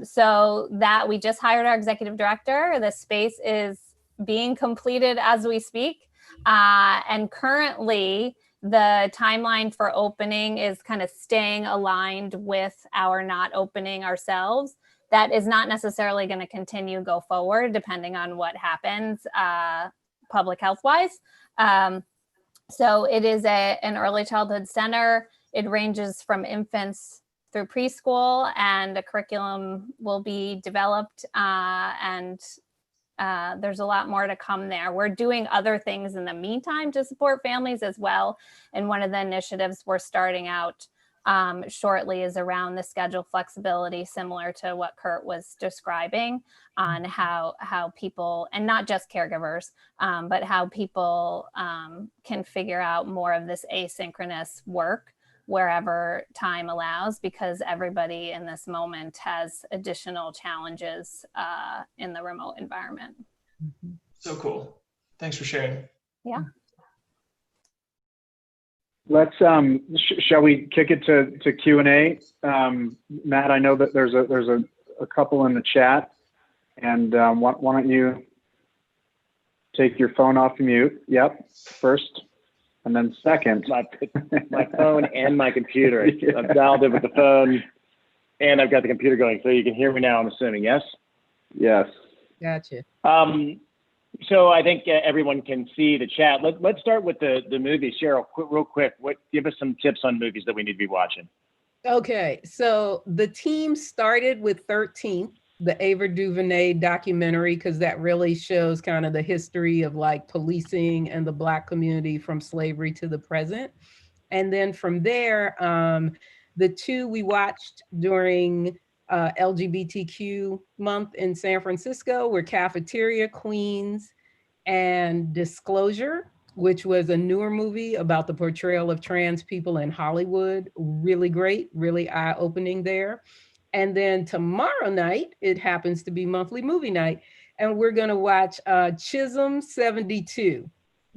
So that we just hired our executive director. The space is being completed as we speak. And currently the timeline for opening is kind of staying aligned with our not opening ourselves. That is not necessarily going to continue go forward, depending on what happens public health wise. So it is an early childhood center. It ranges from infants through preschool, and a curriculum will be developed, and there's a lot more to come there. We're doing other things in the meantime to support families as well. And one of the initiatives we're starting out shortly is around the schedule flexibility, similar to what Kurt was describing, on how people, and not just caregivers, but how people can figure out more of this asynchronous work wherever time allows, because everybody in this moment has additional challenges in the remote environment. So cool. Thanks for sharing. Yeah. Let's shall we kick it to Q&A? Matt, I know that there's a couple in the chat, and why don't you take your phone off mute? Yep, first, and then second. My phone and my computer. I've dialed it with the phone, and I've got the computer going, so you can hear me now, I'm assuming, yes? Yes. Gotcha. So I think everyone can see the chat. Let's start with the movie. Cheryl, real quick, give us some tips on movies that we need to be watching. Okay, so the team started with 13th, the Ava DuVernay documentary, because that really shows kind of the history of like policing and the Black community from slavery to the present. And then from there, the two we watched during LGBTQ month in San Francisco were Cafeteria Queens and Disclosure, which was a newer movie about the portrayal of trans people in Hollywood. Really great, really eye-opening there. And then tomorrow night, it happens to be monthly movie night, and we're gonna watch Chisholm 72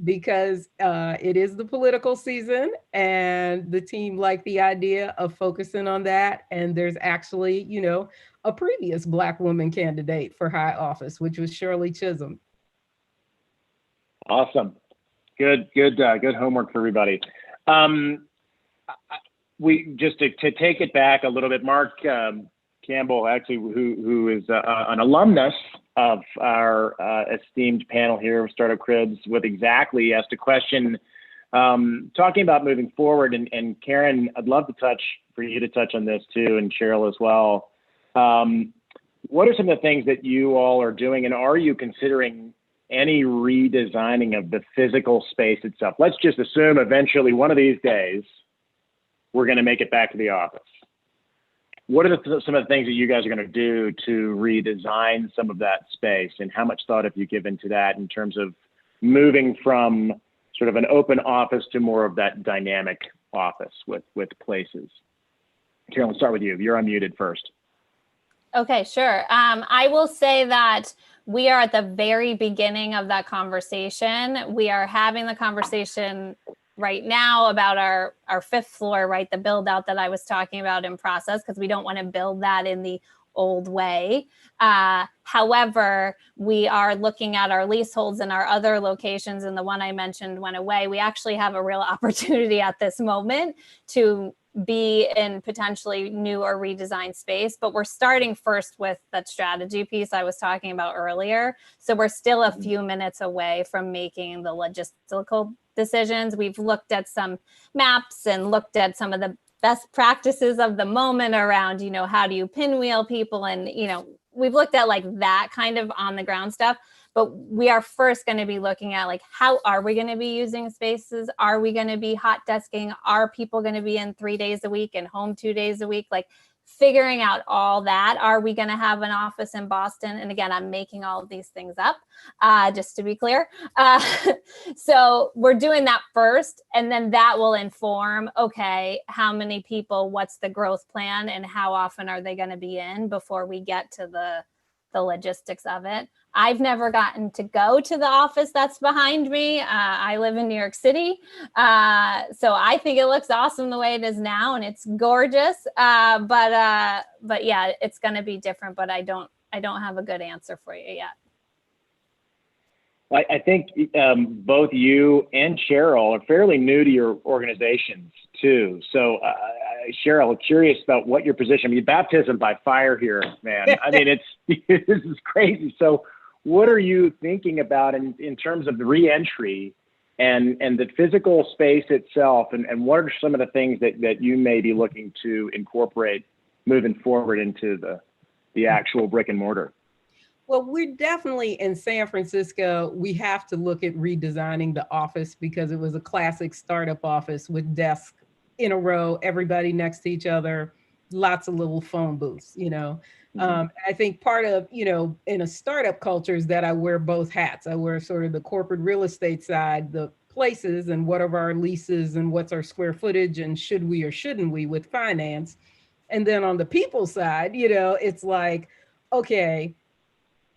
because it is the political season and the team liked the idea of focusing on that. And there's actually, you know, a previous Black woman candidate for high office, which was Shirley Chisholm. Awesome. Good homework for everybody. We just to take it back a little bit, Mark Campbell, actually, who is an alumnus of our esteemed panel here of Startup Cribs, with exactly asked a question talking about moving forward. And Karen, I'd love for you to touch on this too, and Cheryl as well. What are some of the things that you all are doing, and are you considering any redesigning of the physical space itself? Let's just assume eventually one of these days we're going to make it back to the office. What are some of the things that you guys are going to do to redesign some of that space, and how much thought have you given to that in terms of moving from sort of an open office to more of that dynamic office with places? Karen, let's start with you. You're unmuted first. Okay, sure. I will say that we are at the very beginning of that conversation. We are having the conversation right now about our fifth floor, right? The build out that I was talking about in process, because we don't want to build that in the old way. However, we are looking at our leaseholds in our other locations, and the one I mentioned went away. We actually have a real opportunity at this moment to be in potentially new or redesigned space, but we're starting first with that strategy piece I was talking about earlier. So we're still a few minutes away from making the logistical decisions. We've looked at some maps and looked at some of the best practices of the moment around, you know, how do you pinwheel people? And, you know, we've looked at like that kind of on the ground stuff. But we are first going to be looking at like, how are we going to be using spaces? Are we going to be hot desking? Are people going to be in 3 days a week and home 2 days a week? Like figuring out all that. Are we going to have an office in Boston? And again, I'm making all of these things up, just to be clear. So we're doing that first, and then that will inform, okay, how many people, what's the growth plan, and how often are they going to be in before we get to the logistics of it. I've never gotten to go to the office that's behind me. I live in New York City. So I think it looks awesome the way it is now, and it's gorgeous. But yeah, it's going to be different, but I don't have a good answer for you yet. I think both you and Cheryl are fairly new to your organizations too. So Cheryl, curious about what your position, I mean, baptism by fire here, man. I mean, this is crazy. So what are you thinking about in terms of the reentry and the physical space itself? And what are some of the things that you may be looking to incorporate moving forward into the actual brick and mortar? Well, we're definitely in San Francisco. We have to look at redesigning the office because it was a classic startup office with desks in a row, everybody next to each other, lots of little phone booths, you know. I think part of, you know, in a startup culture is that I wear both hats. I wear sort of the corporate real estate side, the places and what are our leases and what's our square footage and should we or shouldn't we with finance. And then on the people side, you know, it's like, okay,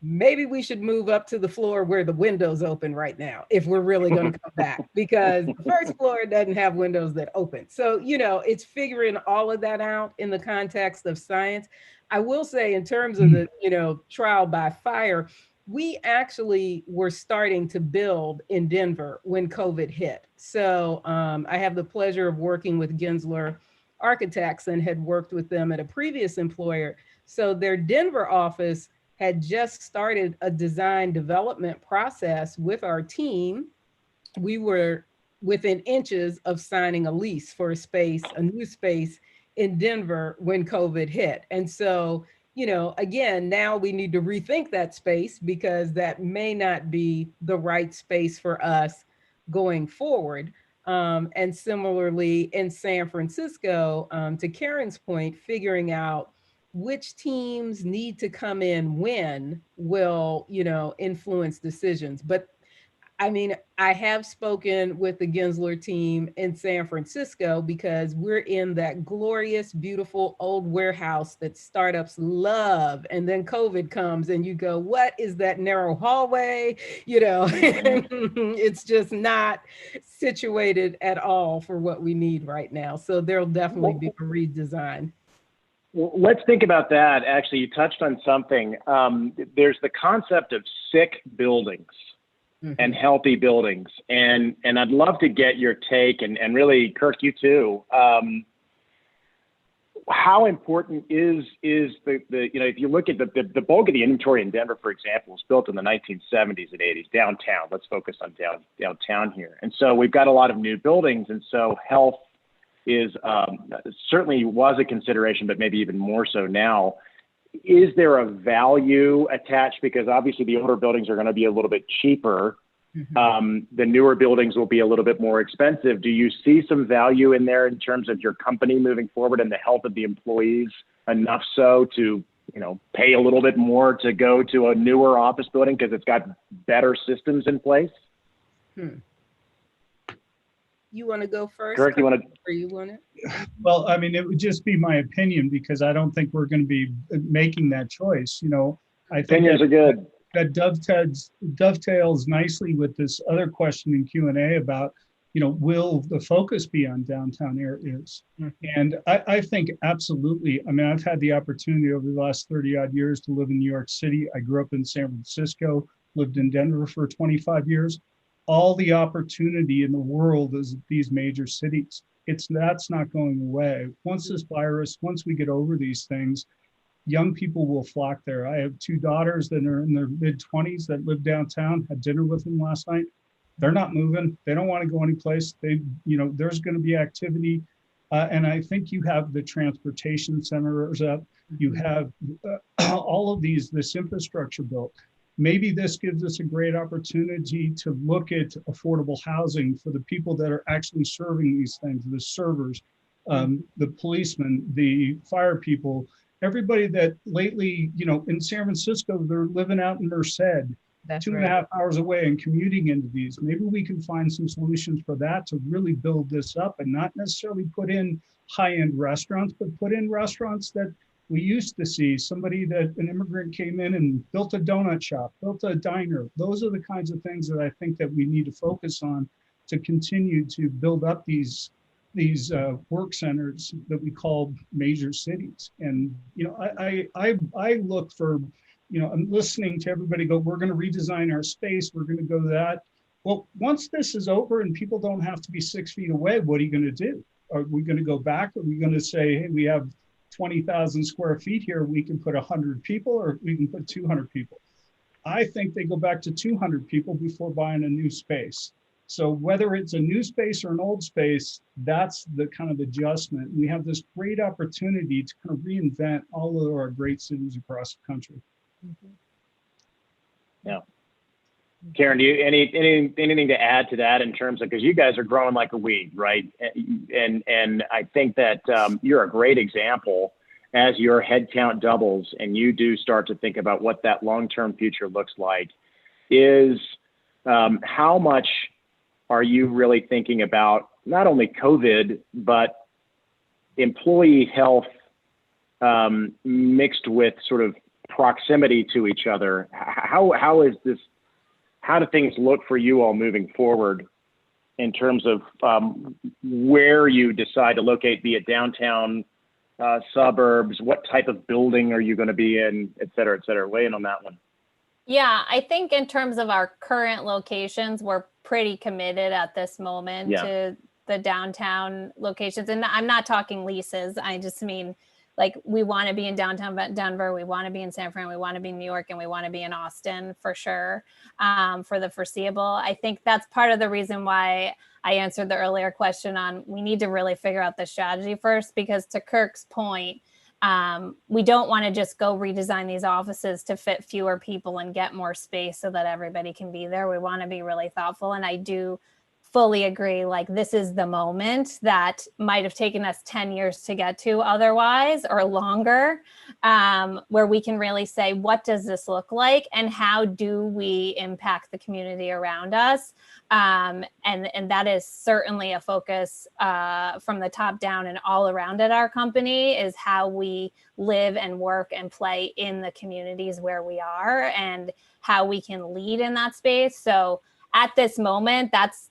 maybe we should move up to the floor where the windows open right now, if we're really going to come back, because the first floor doesn't have windows that open. So, you know, it's figuring all of that out in the context of science. I will say in terms of the, you know, trial by fire, we actually were starting to build in Denver when COVID hit. So I have the pleasure of working with Gensler Architects and had worked with them at a previous employer. So their Denver office had just started a design development process with our team. We were within inches of signing a lease for a space, a new space in Denver when COVID hit. And so, you know, again, now we need to rethink that space because that may not be the right space for us going forward. And similarly in San Francisco, to Karen's point, figuring out which teams need to come in when will, you know, influence decisions. But I mean, I have spoken with the Gensler team in San Francisco because we're in that glorious, beautiful old warehouse that startups love. And then COVID comes and you go, what is that narrow hallway? You know, it's just not situated at all for what we need right now. So there'll definitely be a redesign. Well, let's think about that. Actually, you touched on something. There's the concept of sick buildings. And healthy buildings. And I'd love to get your take, and really, Kirk, you too. How important is the you know, if you look at the bulk of the inventory in Denver, for example, was built in the 1970s and 80s, downtown. Let's focus on downtown here. And so we've got a lot of new buildings, and so health is certainly was a consideration, but maybe even more so now. Is there a value attached? Because obviously the older buildings are going to be a little bit cheaper. The newer buildings will be a little bit more expensive. Do you see some value in there in terms of your company moving forward and the health of the employees enough so to, you know, pay a little bit more to go to a newer office building because it's got better systems in place? You want to go first? Kirk, you want to? Or you want it? Well, I mean, it would just be my opinion because I don't think we're going to be making that choice. You know, I think opinions are good. That dovetails nicely with this other question in Q&A about, you know, will the focus be on downtown areas? And I think absolutely. I mean, I've had the opportunity over the last 30 odd years to live in New York City. I grew up in San Francisco, lived in Denver for 25 years. All the opportunity in the world is these major cities. That's not going away. Once this virus, once we get over these things, young people will flock there. I have two daughters that are in their mid-20s that live downtown, had dinner with them last night. They're not moving. They don't want to go anyplace. You know, there's going to be activity. And I think you have the transportation centers up. You have all of this infrastructure built. Maybe this gives us a great opportunity to look at affordable housing for the people that are actually serving these things, the servers, the policemen, the fire people, everybody that lately, you know, in San Francisco, they're living out in Merced, That's 2.5 hours away and commuting into these. Maybe we can find some solutions for that to really build this up and not necessarily put in high-end restaurants, but put in restaurants that we used to see. Somebody that an immigrant came in and built a donut shop, built a diner. Those are the kinds of things that I think that we need to focus on to continue to build up these work centers that we call major cities. And, you know, I look for, you know, I'm listening to everybody go, we're going to redesign our space. We're going to go that. Well, once this is over and people don't have to be 6 feet away, what are you going to do? Are we going to go back? Are we going to say, hey, we have 20,000 square feet here, we can put 100 people or we can put 200 people? I think they go back to 200 people before buying a new space. So whether it's a new space or an old space, that's the kind of adjustment. We have this great opportunity to kind of reinvent all of our great cities across the country. Yeah. Karen, do you anything to add to that in terms of, because you guys are growing like a weed, right? And I think that you're a great example as your headcount doubles and you do start to think about what that long-term future looks like. Is how much are you really thinking about not only COVID, but employee health mixed with sort of proximity to each other? How is this? How do things look for you all moving forward in terms of where you decide to locate, be it downtown, suburbs, what type of building are you going to be in, et cetera, et cetera? Weigh in on that one. Yeah, I think in terms of our current locations, we're pretty committed at this moment to the downtown locations. And I'm not talking leases. I just mean like we want to be in downtown Denver, we want to be in San Fran, we want to be in New York, and we want to be in Austin for sure, for the foreseeable. I think that's part of the reason why I answered the earlier question on we need to really figure out the strategy first, because to Kirk's point, we don't want to just go redesign these offices to fit fewer people and get more space so that everybody can be there. We want to be really thoughtful. And I do fully agree, like this is the moment that might have taken us 10 years to get to otherwise, or longer, where we can really say, what does this look like and how do we impact the community around us? And that is certainly a focus from the top down and all around at our company, is how we live and work and play in the communities where we are and how we can lead in that space. So at this moment, that's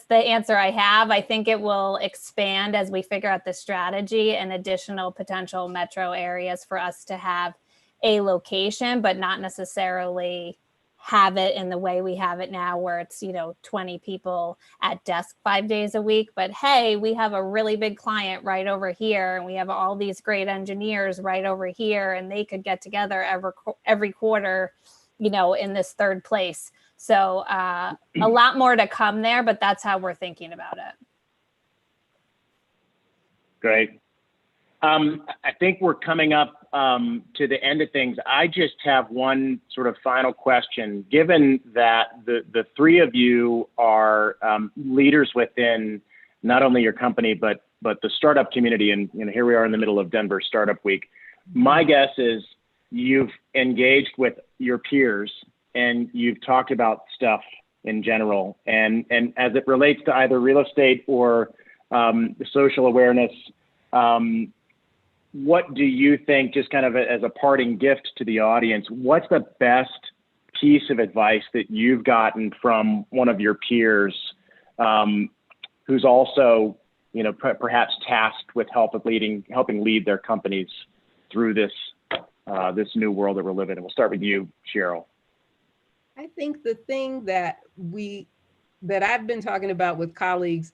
the answer I have. I think it will expand as we figure out the strategy and additional potential metro areas for us to have a location, but not necessarily have it in the way we have it now, where it's, 20 people at desk 5 days a week. But hey, we have a really big client right over here, and we have all these great engineers right over here, and they could get together every quarter, in this third place. So a lot more to come there, but that's how we're thinking about it. Great. I think we're coming up to the end of things. I just have one sort of final question. Given that the three of you are leaders within not only your company, but the startup community, and here we are in the middle of Denver Startup Week. My guess is you've engaged with your peers and you've talked about stuff in general. And as it relates to either real estate or social awareness, what do you think, just kind of as a parting gift to the audience, what's the best piece of advice that you've gotten from one of your peers who's also, perhaps tasked with helping lead their companies through this new world that we're living in? We'll start with you, Cheryl. I think the thing that I've been talking about with colleagues,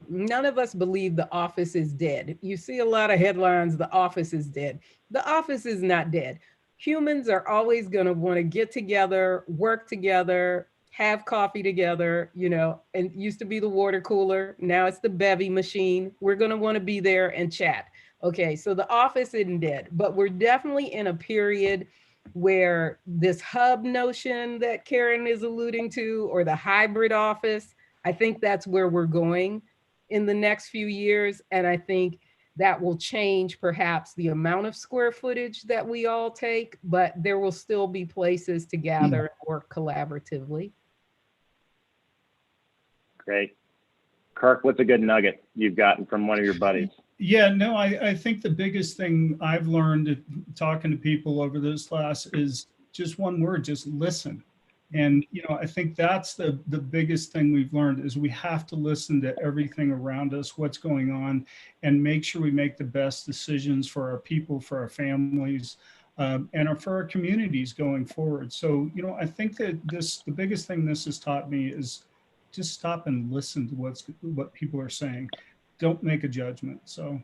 none of us believe the office is dead. You see a lot of headlines, the office is dead. The office is not dead. Humans are always going to want to get together, work together, have coffee together, and it used to be the water cooler. Now it's the bevy machine. We're going to want to be there and chat. Okay, so the office isn't dead, but we're definitely in a period where this hub notion that Karen is alluding to, or the hybrid office, I think that's where we're going in the next few years. And I think that will change perhaps the amount of square footage that we all take, but there will still be places to gather and work collaboratively. Great. Kirk, what's a good nugget you've gotten from one of your buddies? Yeah, no, I think the biggest thing I've learned talking to people over this class is just one word, just listen. And, I think that's the biggest thing we've learned, is we have to listen to everything around us, what's going on, and make sure we make the best decisions for our people, for our families, and for our communities going forward. So, I think that the biggest thing this has taught me is just stop and listen to what people are saying. Don't make a judgment. So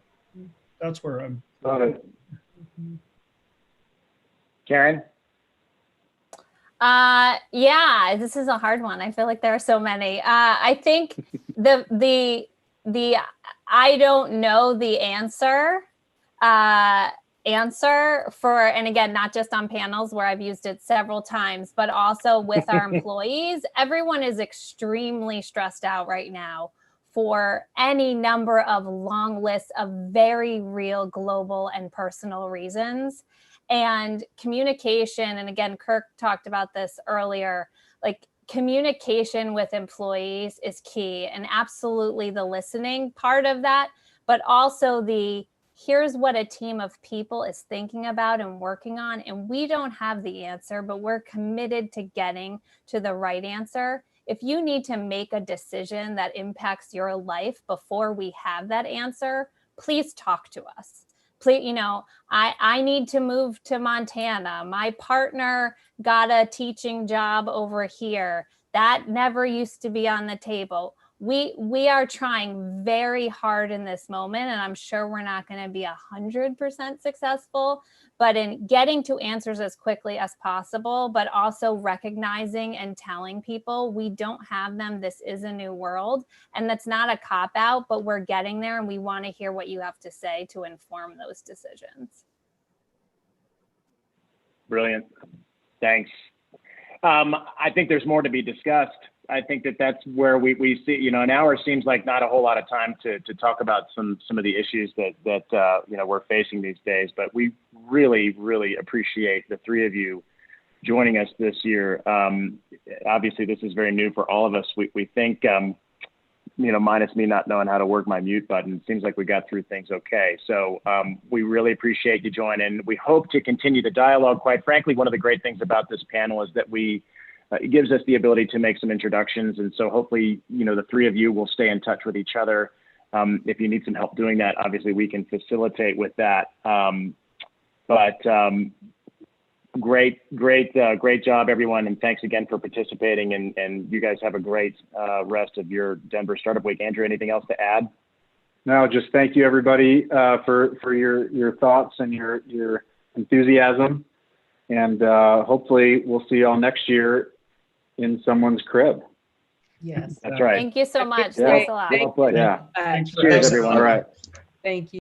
that's where I'm. Love it. Karen? Yeah, this is a hard one. I feel like there are so many. I think the I don't know the answer for, and again, not just on panels where I've used it several times, but also with our employees. Everyone is extremely stressed out right now for any number of long lists of very real global and personal reasons. And communication, and again, Kirk talked about this earlier, like communication with employees is key, and absolutely the listening part of that, but also here's what a team of people is thinking about and working on, and we don't have the answer, but we're committed to getting to the right answer. If you need to make a decision that impacts your life before we have that answer, please talk to us. Please, I need to move to Montana. My partner got a teaching job over here. That never used to be on the table. we are trying very hard in this moment, and I'm sure we're not going to be 100% successful, but in getting to answers as quickly as possible, but also recognizing and telling people we don't have them. This is a new world, and that's not a cop out, but we're getting there, and we want to hear what you have to say to inform those decisions. Brilliant. Thanks. I think there's more to be discussed. I think that's where we see, you know, an hour seems like not a whole lot of time to talk about some of the issues that you know, we're facing these days, but we really appreciate the three of you joining us this year. Obviously this is very new for all of us. We think, you know, minus me not knowing how to work my mute button, it seems like we got through things okay. So we really appreciate you joining. We hope to continue the dialogue. Quite frankly, one of the great things about this panel is that it gives us the ability to make some introductions. And so hopefully, you know, the three of you will stay in touch with each other. If you need some help doing that, obviously we can facilitate with that. Great job, everyone. And thanks again for participating. And you guys have a great rest of your Denver Startup Week. Andrew, anything else to add? No, just thank you, everybody, for your thoughts and your enthusiasm. And hopefully we'll see you all next year in someone's crib. Yes. That's right. Thank you so much. Yeah. Thanks a lot. Well played. Yeah. Thanks. Cheers, everyone. All right. Thank you.